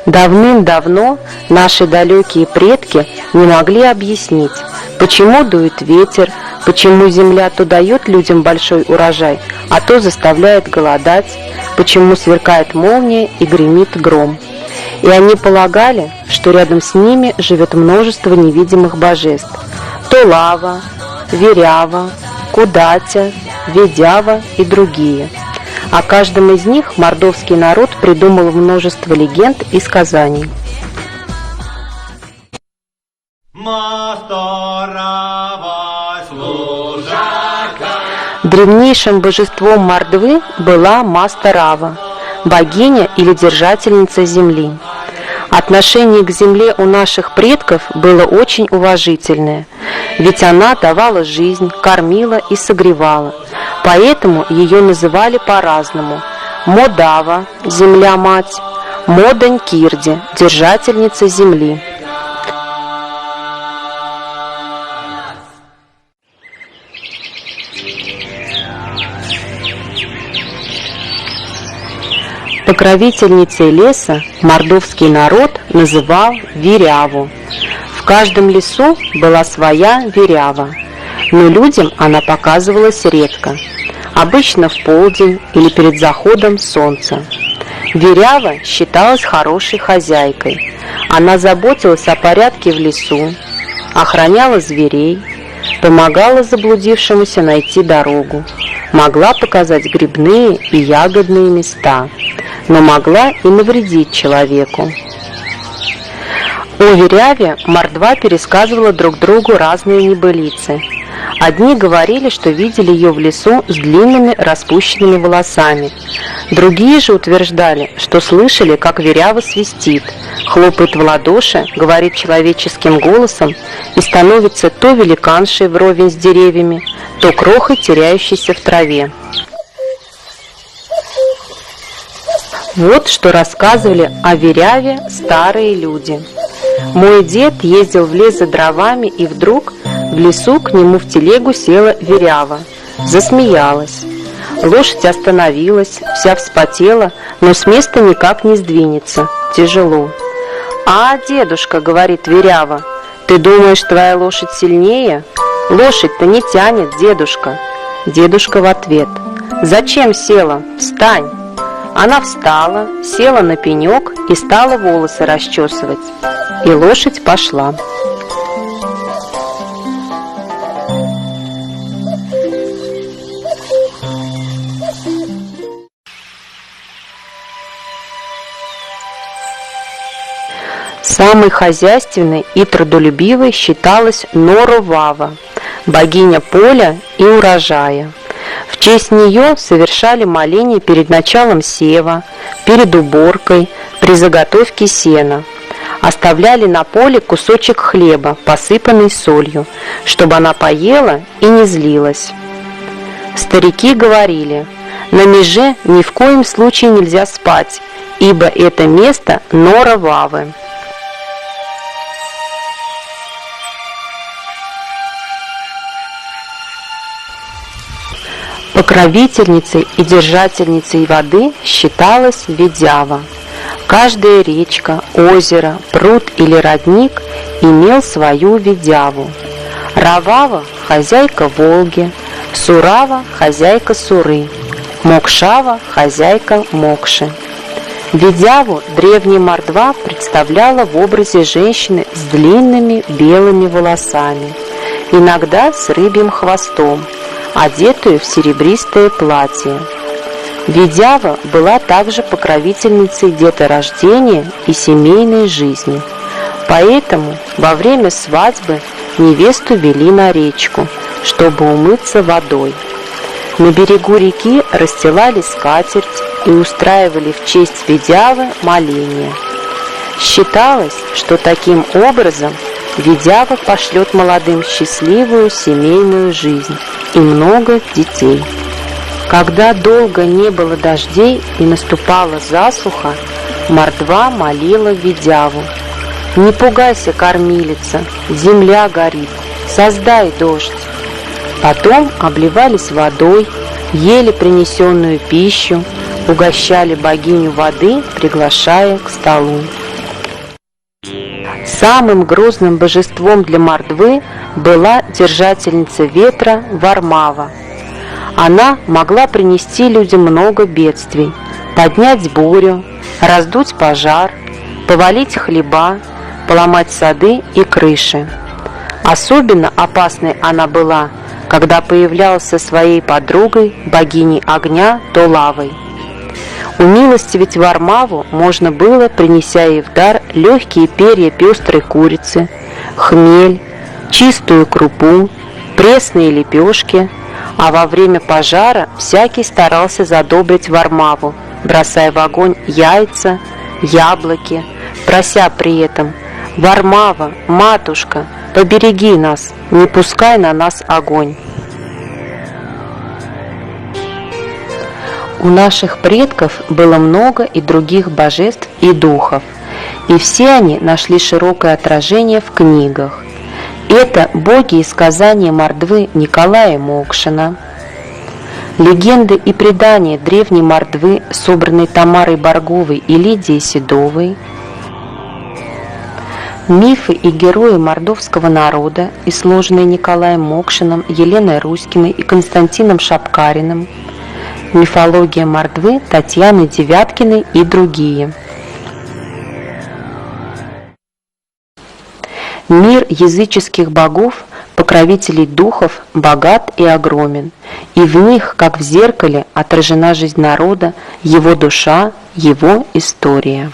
Давным-давно наши далекие предки не могли объяснить, почему дует ветер, почему земля то дает людям большой урожай, а то заставляет голодать, почему сверкает молния и гремит гром. И они полагали, что рядом с ними живет множество невидимых божеств. То Лава, Верява, Кудатя, Ведява и другие. О каждом из них мордовский народ придумал множество легенд и сказаний. Древнейшим божеством Мордвы была Маста-Рава, богиня или держательница земли. Отношение к земле у наших предков было очень уважительное, ведь она давала жизнь, кормила и согревала. Поэтому ее называли по-разному: Модава – земля-мать, Модань-Кирди – держательница земли. Покровительницей леса мордовский народ называл Веряву. В каждом лесу была своя Верява, но людям она показывалась редко, обычно в полдень или перед заходом солнца. Верява считалась хорошей хозяйкой. Она заботилась о порядке в лесу, охраняла зверей, помогала заблудившемуся найти дорогу, могла показать грибные и ягодные места, но могла и навредить человеку. О Веряве Мордва пересказывала друг другу разные небылицы. Одни говорили, что видели ее в лесу с длинными распущенными волосами. Другие же утверждали, что слышали, как Верява свистит, хлопает в ладоши, говорит человеческим голосом и становится то великаншей вровень с деревьями, то крохой, теряющейся в траве. Вот что рассказывали о Веряве старые люди. Мой дед ездил в лес за дровами, и вдруг в лесу к нему в телегу села Верява. Засмеялась. Лошадь остановилась, вся вспотела, но с места никак не сдвинется. Тяжело. «А, дедушка, — говорит Верява, — ты думаешь, твоя лошадь сильнее? Лошадь-то не тянет, дедушка». Дедушка в ответ: «Зачем села? Встань!» Она встала, села на пенек и стала волосы расчесывать. И лошадь пошла. Самой хозяйственной и трудолюбивой считалась Норо-Вава, богиня поля и урожая. В честь нее совершали моления перед началом сева, перед уборкой, при заготовке сена. Оставляли на поле кусочек хлеба, посыпанный солью, чтобы она поела и не злилась. Старики говорили: на меже ни в коем случае нельзя спать, ибо это место Норо-Вавы. Покровительницей и держательницей воды считалась Ведява. Каждая речка, озеро, пруд или родник имел свою Ведяву. Равава – хозяйка Волги, Сурава – хозяйка Суры, Мокшава – хозяйка Мокши. Ведяву древняя Мордва представляла в образе женщины с длинными белыми волосами, иногда с рыбьим хвостом, одетую в серебристое платье. Ведява была также покровительницей деторождения и семейной жизни. Поэтому во время свадьбы невесту вели на речку, чтобы умыться водой. На берегу реки расстилали скатерть и устраивали в честь Ведявы моления. Считалось, что таким образом Ведява пошлет молодым счастливую семейную жизнь и много детей. Когда долго не было дождей и наступала засуха, Мордва молила Ведяву: «Не пугайся, кормилица, земля горит, создай дождь». Потом обливались водой, ели принесенную пищу, угощали богиню воды, приглашая к столу. Самым грозным божеством для мордвы была держательница ветра Вармава. Она могла принести людям много бедствий, поднять бурю, раздуть пожар, повалить хлеба, поломать сады и крыши. Особенно опасной она была, когда появлялась со своей подругой, богиней огня Толавой. Умилостивить Вармаву можно было, принеся ей в дар легкие перья пестрой курицы, хмель, чистую крупу, пресные лепешки, а во время пожара всякий старался задобрить Вармаву, бросая в огонь яйца, яблоки, прося при этом: «Вармава, матушка, побереги нас, не пускай на нас огонь». У наших предков было много и других божеств и духов, и все они нашли широкое отражение в книгах. Это боги и сказания мордвы Николая Мокшина, легенды и предания древней мордвы, собранные Тамарой Барговой и Лидией Седовой, мифы и герои мордовского народа, изложенные Николаем Мокшиным, Еленой Руськиной и Константином Шапкариным, мифология мордвы Татьяны Девяткиной и другие. Мир языческих богов, покровителей духов, богат и огромен, и в них, как в зеркале, отражена жизнь народа, его душа, его история.